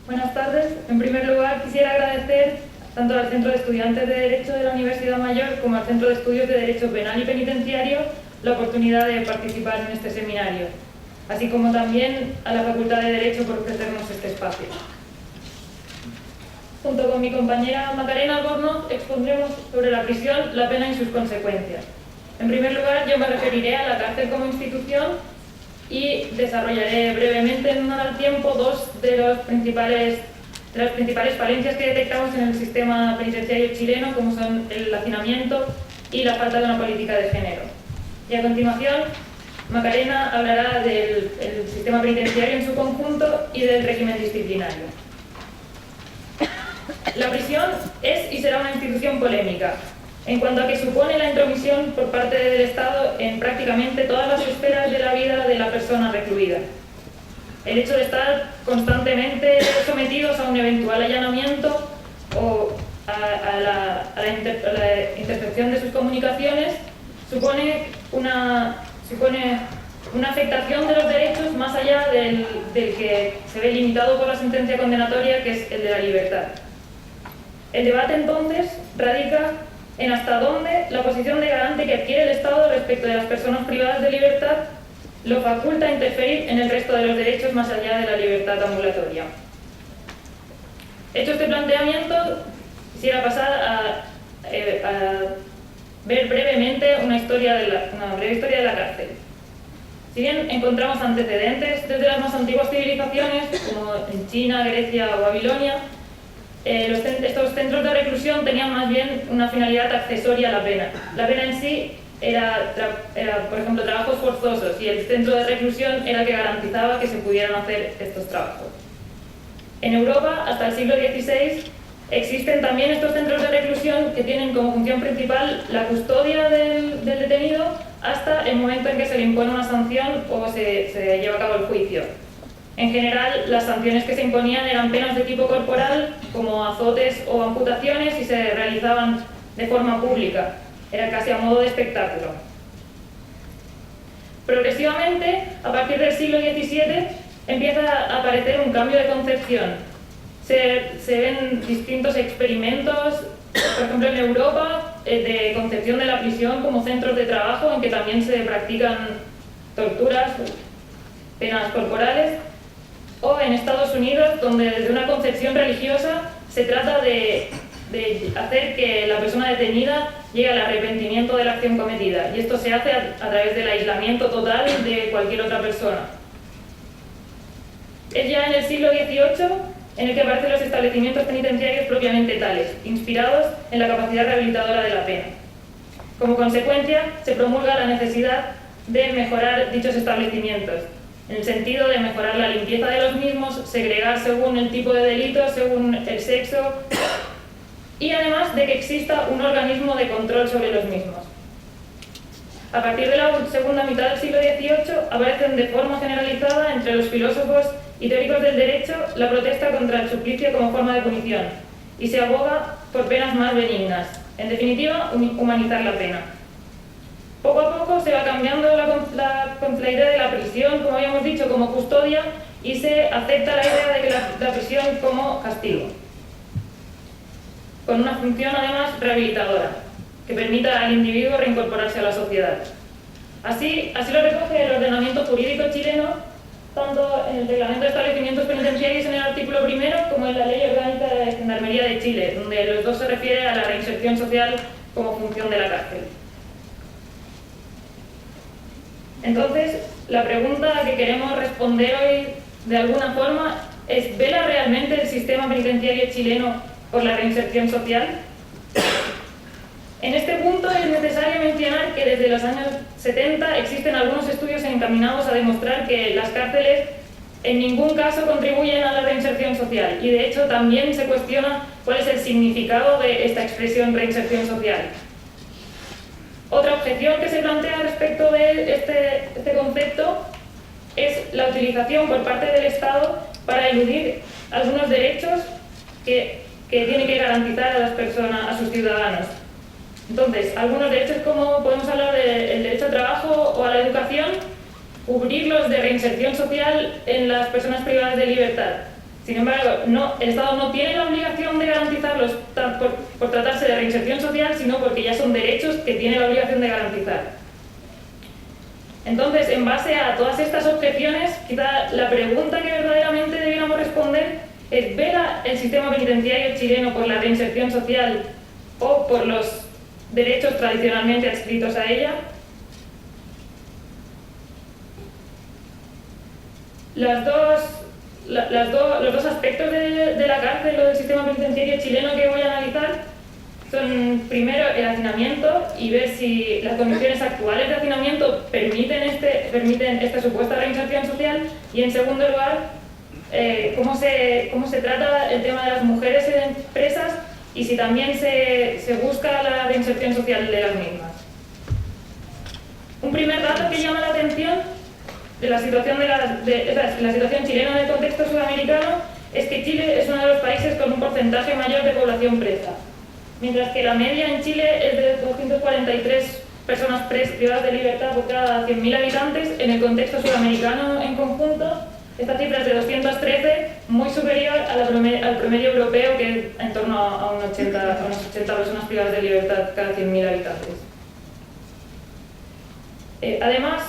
Buenas tardes. En primer lugar, quisiera agradecer tanto al Centro de Estudiantes de Derecho de la Universidad Mayor como al Centro de Estudios de Derecho Penal y Penitenciario la oportunidad de participar en este seminario, así como también a la Facultad de Derecho por ofrecernos este espacio. Junto con mi compañera Macarena Albornoz expondremos sobre la prisión, la pena y sus consecuencias. En primer lugar, yo me referiré a la cárcel como institución y desarrollaré brevemente en honor al tiempo dos de las principales falencias que detectamos en el sistema penitenciario chileno, como son el hacinamiento y la falta de una política de género. Y a continuación, Macarena hablará del sistema penitenciario en su conjunto y del régimen disciplinario. La prisión es y será una institución polémica, en cuanto a que supone la intromisión por parte del Estado en prácticamente todas las esferas de la vida de la persona recluida. El hecho de estar constantemente sometidos a un eventual allanamiento o a la intercepción de sus comunicaciones supone una afectación de los derechos más allá del que se ve limitado por la sentencia condenatoria, que es el de la libertad. El debate entonces radica en hasta dónde la posición de garante que adquiere el Estado respecto de las personas privadas de libertad lo faculta a interferir en el resto de los derechos más allá de la libertad ambulatoria. Hecho este planteamiento, quisiera pasar a ver brevemente una breve historia de la cárcel. Si bien encontramos antecedentes desde las más antiguas civilizaciones, como en China, Grecia o Babilonia, estos centros de reclusión tenían más bien una finalidad accesoria a la pena. La pena en sí era, por ejemplo, trabajos forzosos, y el centro de reclusión era el que garantizaba que se pudieran hacer estos trabajos. En Europa, hasta el siglo XVI, existen también estos centros de reclusión que tienen como función principal la custodia del detenido hasta el momento en que se le impone una sanción o se lleva a cabo el juicio. En general, las sanciones que se imponían eran penas de tipo corporal, como azotes o amputaciones, y se realizaban de forma pública. Era casi a modo de espectáculo. Progresivamente, a partir del siglo XVII, empieza a aparecer un cambio de concepción. Se ven distintos experimentos, por ejemplo en Europa, de concepción de la prisión como centros de trabajo en que también se practican torturas, penas corporales, o en Estados Unidos, donde desde una concepción religiosa se trata de hacer que la persona detenida llegue al arrepentimiento de la acción cometida, y esto se hace a través del aislamiento total de cualquier otra persona. Es ya en el siglo XVIII en el que aparecen los establecimientos penitenciarios propiamente tales, inspirados en la capacidad rehabilitadora de la pena. Como consecuencia, se promulga la necesidad de mejorar dichos establecimientos, en el sentido de mejorar la limpieza de los mismos, segregar según el tipo de delito, según el sexo, y además de que exista un organismo de control sobre los mismos. A partir de la segunda mitad del siglo XVIII aparecen de forma generalizada entre los filósofos y teóricos del derecho la protesta contra el suplicio como forma de punición, y se aboga por penas más benignas, en definitiva, humanizar la pena. Poco a poco se va cambiando la idea de la prisión, como habíamos dicho, como custodia, y se acepta la idea de que la prisión como castigo, con una función además rehabilitadora, que permita al individuo reincorporarse a la sociedad. Así lo recoge el ordenamiento jurídico chileno, tanto en el Reglamento de Establecimientos Penitenciarios en el artículo 1 como en la Ley Orgánica de Gendarmería de Chile, donde los dos se refiere a la reinserción social como función de la cárcel. Entonces, la pregunta que queremos responder hoy de alguna forma es: ¿vela realmente el sistema penitenciario chileno por la reinserción social? En este punto es necesario mencionar que desde los años 70 existen algunos estudios encaminados a demostrar que las cárceles en ningún caso contribuyen a la reinserción social, y de hecho también se cuestiona cuál es el significado de esta expresión reinserción social. Otra objeción que se plantea respecto de este concepto es la utilización por parte del Estado para eludir algunos derechos que tiene que garantizar a las personas, a sus ciudadanos. Entonces, algunos derechos, como podemos hablar del derecho al trabajo o a la educación, cubrirlos de reinserción social en las personas privadas de libertad. Sin embargo, el Estado no tiene la obligación de garantizarlos por tratarse de reinserción social, sino porque ya son derechos que tiene la obligación de garantizar. Entonces, en base a todas estas objeciones, quizá la pregunta que verdaderamente debiéramos responder es: ¿vela el sistema penitenciario chileno por la reinserción social o por los derechos tradicionalmente adscritos a ella? Los dos aspectos de la cárcel o del sistema penitenciario chileno que voy a analizar son, primero, el hacinamiento y ver si las condiciones actuales de hacinamiento permiten esta supuesta reinserción social, y en segundo lugar, cómo se trata el tema de las mujeres presas y si también se busca la reinserción social de las mismas. Un primer dato que llama la atención de la situación, la situación chilena en el contexto sudamericano es que Chile es uno de los países con un porcentaje mayor de población presa. Mientras que la media en Chile es de 243 personas privadas de libertad por cada 100.000 habitantes, en el contexto sudamericano en conjunto, esta cifra es de 213, muy superior al promedio europeo, que es en torno a unas 80 personas privadas de libertad cada 100.000 habitantes. Además,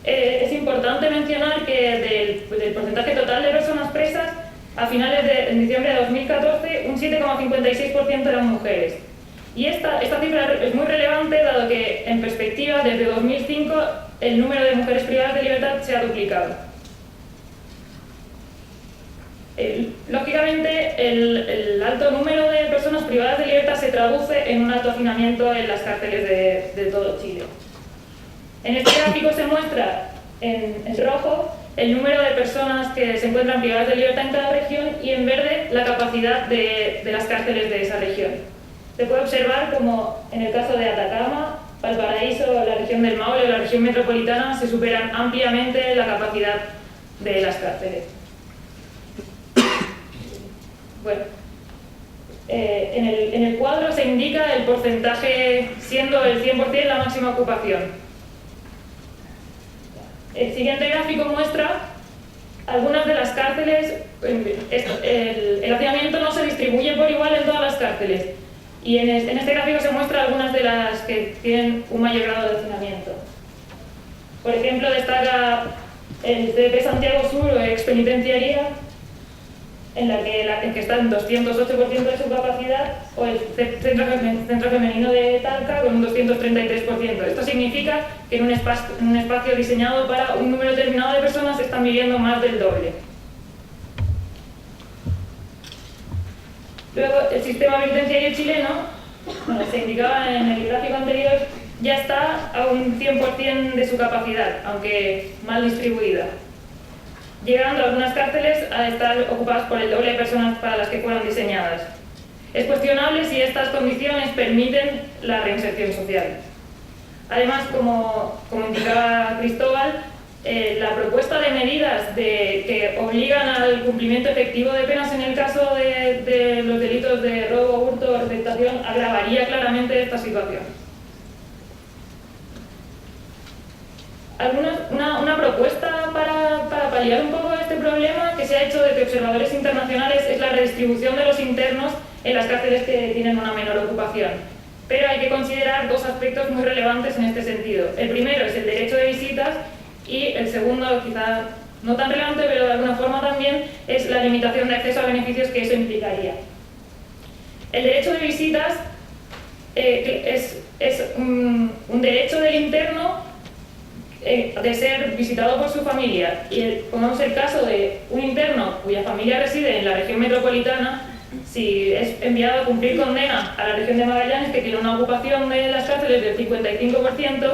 es importante mencionar que del porcentaje total de personas presas, en diciembre de 2014, un 7,56% eran mujeres. Y esta cifra es muy relevante, dado que, en perspectiva, desde 2005 el número de mujeres privadas de libertad se ha duplicado. Lógicamente, el alto número de personas privadas de libertad se traduce en un alto hacinamiento en las cárceles de todo Chile. En este gráfico se muestra en rojo el número de personas que se encuentran privadas de libertad en cada región y en verde la capacidad de las cárceles de esa región. Se puede observar como en el caso de Atacama, Valparaíso, la región del Maule o la región metropolitana se superan ampliamente la capacidad de las cárceles. Bueno, en el cuadro se indica el porcentaje siendo el 100% la máxima ocupación. El siguiente gráfico muestra algunas de las cárceles. El hacinamiento no se distribuye por igual en todas las cárceles, y en este gráfico se muestra algunas de las que tienen un mayor grado de hacinamiento. Por ejemplo, destaca el CDP Santiago Sur o expenitenciaría, en que está en 208% de su capacidad, o el Centro Femenino de Talca con un 233%. Esto significa que en un espacio diseñado para un número determinado de personas están viviendo más del doble. Luego, el sistema penitenciario chileno, se indicaba en el gráfico anterior, ya está a un 100% de su capacidad, aunque mal distribuida, llegando a algunas cárceles a estar ocupadas por el doble de personas para las que fueron diseñadas. Es cuestionable si estas condiciones permiten la reinserción social. Además, como indicaba Cristóbal, la propuesta de medidas que obligan al cumplimiento efectivo de penas en el caso de los delitos de robo, hurto o receptación agravaría claramente esta situación. Una propuesta para paliar un poco este problema que se ha hecho desde observadores internacionales es la redistribución de los internos en las cárceles que tienen una menor ocupación. Pero hay que considerar dos aspectos muy relevantes en este sentido. El primero es el derecho de visitas, y el segundo, quizá no tan relevante, pero de alguna forma también, es la limitación de acceso a beneficios que eso implicaría. El derecho de visitas es un derecho del interno de ser visitado por su familia, y pongamos el caso de un interno cuya familia reside en la región metropolitana. Si es enviado a cumplir condena a la región de Magallanes, que tiene una ocupación de las cárceles del 55%,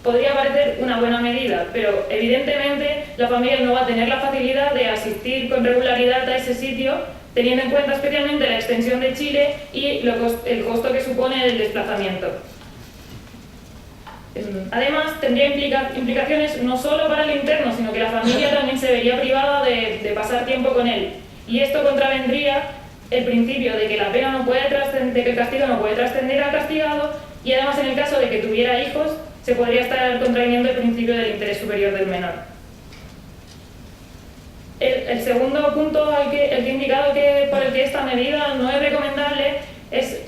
podría parecer una buena medida, pero evidentemente la familia no va a tener la facilidad de asistir con regularidad a ese sitio, teniendo en cuenta especialmente la extensión de Chile y el costo que supone el desplazamiento. Además, tendría implicaciones no solo para el interno, sino que la familia también se vería privada de pasar tiempo con él. Y esto contravendría el principio de que la pena no puede de que el castigo no puede trascender al castigado, y además, en el caso de que tuviera hijos, se podría estar contraviniendo el principio del interés superior del menor. el segundo punto el que he indicado por el que esta medida no es recomendable es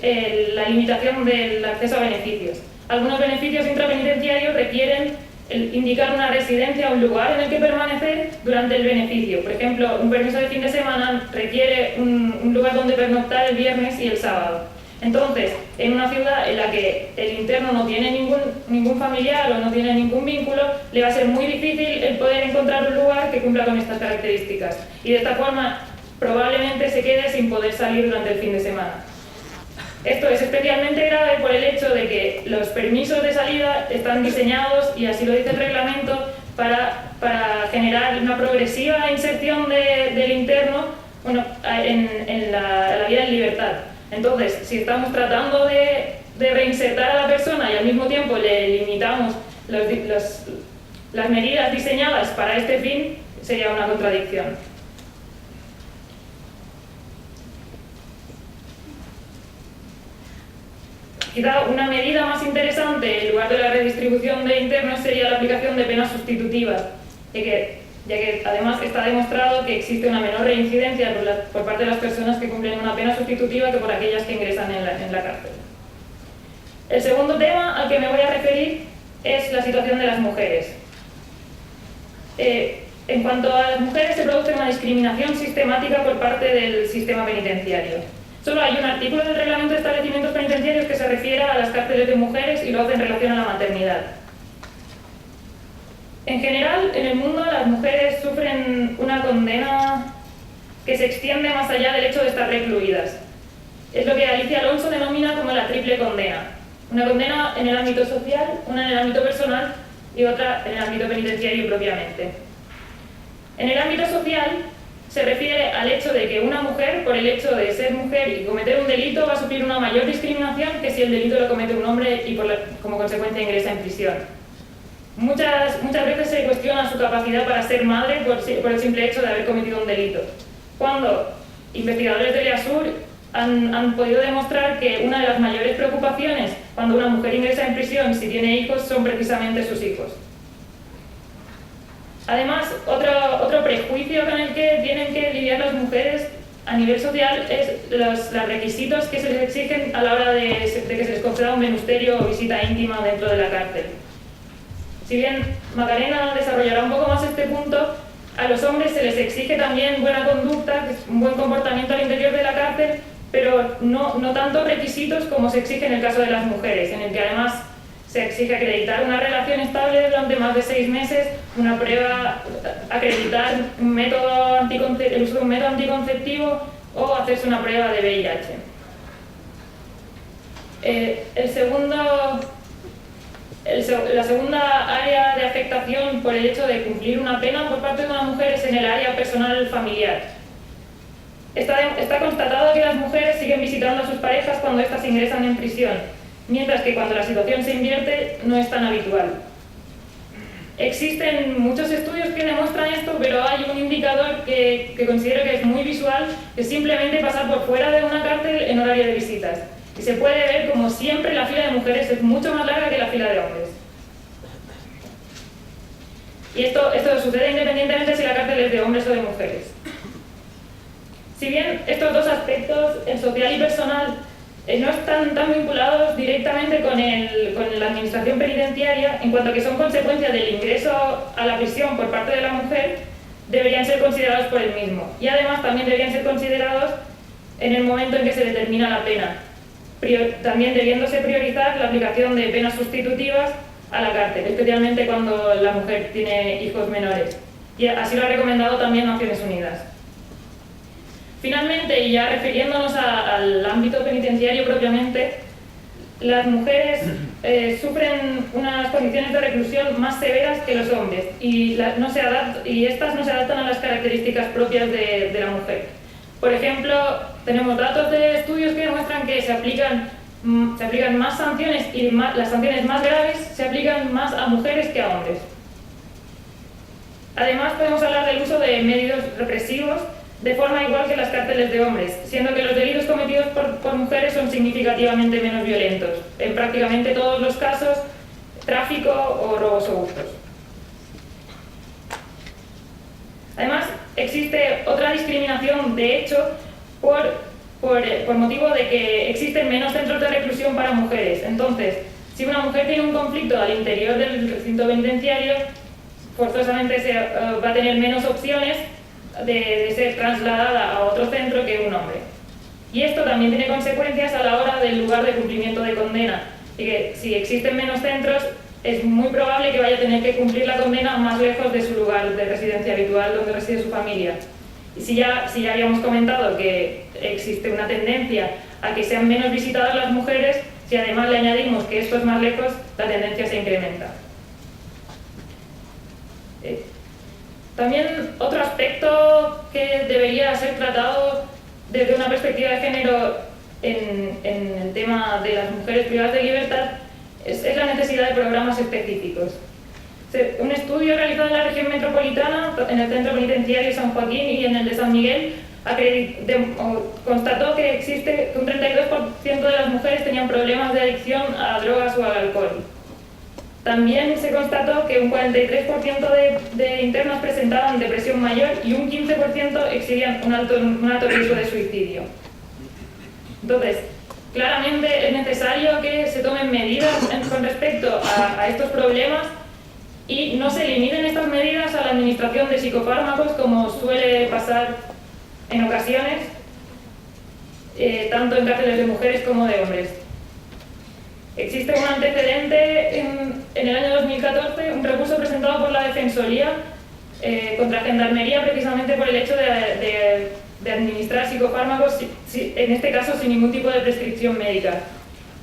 la limitación del acceso a beneficios. Algunos beneficios intrapenitenciarios requieren indicar una residencia o un lugar en el que permanecer durante el beneficio. Por ejemplo, un permiso de fin de semana requiere un lugar donde pernoctar el viernes y el sábado. Entonces, en una ciudad en la que el interno no tiene ningún familiar o no tiene ningún vínculo, le va a ser muy difícil el poder encontrar un lugar que cumpla con estas características. Y de esta forma, probablemente se quede sin poder salir durante el fin de semana. Esto es especialmente grave por el hecho de que los permisos de salida están diseñados, y así lo dice el reglamento, para generar una progresiva inserción del interno en la vida en libertad. Entonces, si estamos tratando de reinsertar a la persona y al mismo tiempo le limitamos las medidas diseñadas para este fin, sería una contradicción. Quizá una medida más interesante, en lugar de la redistribución de internos, sería la aplicación de penas sustitutivas, ya que además está demostrado que existe una menor reincidencia por parte de las personas que cumplen una pena sustitutiva que por aquellas que ingresan en la cárcel. El segundo tema al que me voy a referir es la situación de las mujeres. En cuanto a las mujeres, se produce una discriminación sistemática por parte del sistema penitenciario. Solo hay un artículo del Reglamento de Establecimientos Penitenciarios que se refiere a las cárceles de mujeres y lo hace en relación a la maternidad. En general, en el mundo, las mujeres sufren una condena que se extiende más allá del hecho de estar recluidas. Es lo que Alicia Alonso denomina como la triple condena. Una condena en el ámbito social, una en el ámbito personal y otra en el ámbito penitenciario propiamente. En el ámbito social, se refiere al hecho de que una mujer, por el hecho de ser mujer y cometer un delito, va a sufrir una mayor discriminación que si el delito lo comete un hombre y como consecuencia ingresa en prisión. Muchas veces se cuestiona su capacidad para ser madre por el simple hecho de haber cometido un delito, cuando investigadores del EASUR han podido demostrar que una de las mayores preocupaciones cuando una mujer ingresa en prisión si tiene hijos son precisamente sus hijos. Además, otro prejuicio con el que tienen que lidiar las mujeres a nivel social es los requisitos que se les exigen a la hora de que se les conceda un venusterio o visita íntima dentro de la cárcel. Si bien Macarena desarrollará un poco más este punto, a los hombres se les exige también buena conducta, un buen comportamiento al interior de la cárcel, pero no tantos requisitos como se exige en el caso de las mujeres, en el que además se exige acreditar una relación estable durante más de 6 meses, una prueba, acreditar el uso de un método anticonceptivo o hacerse una prueba de VIH. La segunda área de afectación por el hecho de cumplir una pena por parte de una mujer es en el área personal familiar. Está constatado que las mujeres siguen visitando a sus parejas cuando éstas ingresan en prisión, mientras que cuando la situación se invierte no es tan habitual. Existen muchos estudios que demuestran esto, pero hay un indicador que considero que es muy visual, que es simplemente pasar por fuera de una cárcel en horario de visitas. Y se puede ver como siempre la fila de mujeres es mucho más larga que la fila de hombres. Y esto sucede independientemente si la cárcel es de hombres o de mujeres. Si bien estos dos aspectos, el social y personal, no están tan vinculados directamente con la administración penitenciaria, en cuanto a que son consecuencias del ingreso a la prisión por parte de la mujer, deberían ser considerados por el mismo. Y además también deberían ser considerados en el momento en que se determina la pena, también debiéndose priorizar la aplicación de penas sustitutivas a la cárcel, especialmente cuando la mujer tiene hijos menores. Y así lo ha recomendado también Naciones Unidas. Finalmente, y ya refiriéndonos al ámbito penitenciario propiamente, las mujeres sufren unas condiciones de reclusión más severas que los hombres y estas no se adaptan a las características propias de la mujer. Por ejemplo, tenemos datos de estudios que demuestran que se aplican más sanciones y las sanciones más graves se aplican más a mujeres que a hombres. Además, podemos hablar del uso de medios represivos de forma igual que las cárceles de hombres, siendo que los delitos cometidos por mujeres son significativamente menos violentos. En prácticamente todos los casos, tráfico o robos o hurtos. Además, existe otra discriminación de hecho por motivo de que existen menos centros de reclusión para mujeres. Entonces, si una mujer tiene un conflicto al interior del recinto penitenciario, forzosamente va a tener menos opciones de ser trasladada a otro centro que un hombre. Y esto también tiene consecuencias a la hora del lugar de cumplimiento de condena. Y que si existen menos centros, es muy probable que vaya a tener que cumplir la condena más lejos de su lugar de residencia habitual donde reside su familia. Y si ya habíamos comentado que existe una tendencia a que sean menos visitadas las mujeres, si además le añadimos que esto es más lejos, la tendencia se incrementa. También otro aspecto que debería ser tratado desde una perspectiva de género en el tema de las mujeres privadas de libertad es la necesidad de programas específicos. Un estudio realizado en la región metropolitana, en el Centro Penitenciario San Joaquín y en el de San Miguel, constató que un 32% de las mujeres tenían problemas de adicción a drogas o al alcohol. También se constató que un 43% de internos presentaban depresión mayor y un 15% exhibían un alto riesgo de suicidio. Entonces, claramente es necesario que se tomen medidas con respecto a estos problemas y no se limiten estas medidas a la administración de psicofármacos como suele pasar en ocasiones, tanto en cárceles de mujeres como de hombres. Existe un antecedente en el año 2014, un recurso presentado por la Defensoría contra Gendarmería precisamente por el hecho de administrar psicofármacos, en este caso sin ningún tipo de prescripción médica.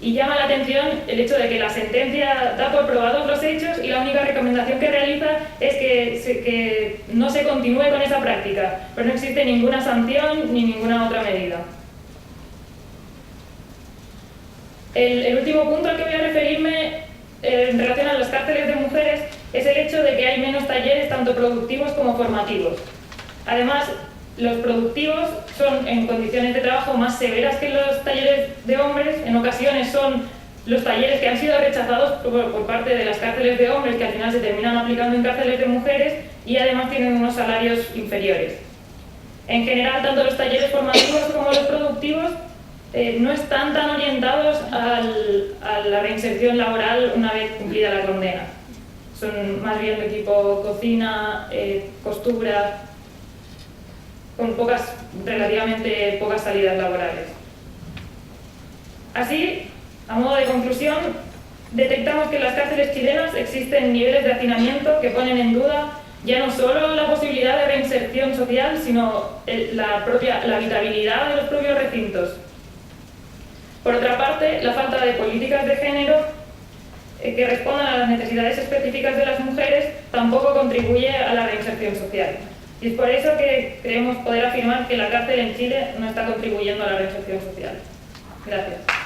Y llama la atención el hecho de que la sentencia da por probados los hechos y la única recomendación que realiza es que no se continúe con esa práctica, pero no existe ninguna sanción ni ninguna otra medida. El último punto al que voy a referirme en relación a las cárceles de mujeres es el hecho de que hay menos talleres tanto productivos como formativos. Además, los productivos son en condiciones de trabajo más severas que los talleres de hombres. En ocasiones son los talleres que han sido rechazados por parte de las cárceles de hombres que al final se terminan aplicando en cárceles de mujeres y además tienen unos salarios inferiores. En general, tanto los talleres formativos como los productivos no están tan orientados a la reinserción laboral una vez cumplida la condena. Son más bien de tipo cocina, costura, con relativamente pocas salidas laborales. Así, a modo de conclusión, detectamos que en las cárceles chilenas existen niveles de hacinamiento que ponen en duda ya no solo la posibilidad de reinserción social, sino la habitabilidad de los propios recintos. Por otra parte, la falta de políticas de género que respondan a las necesidades específicas de las mujeres tampoco contribuye a la reinserción social. Y es por eso que creemos poder afirmar que la cárcel en Chile no está contribuyendo a la reinserción social. Gracias.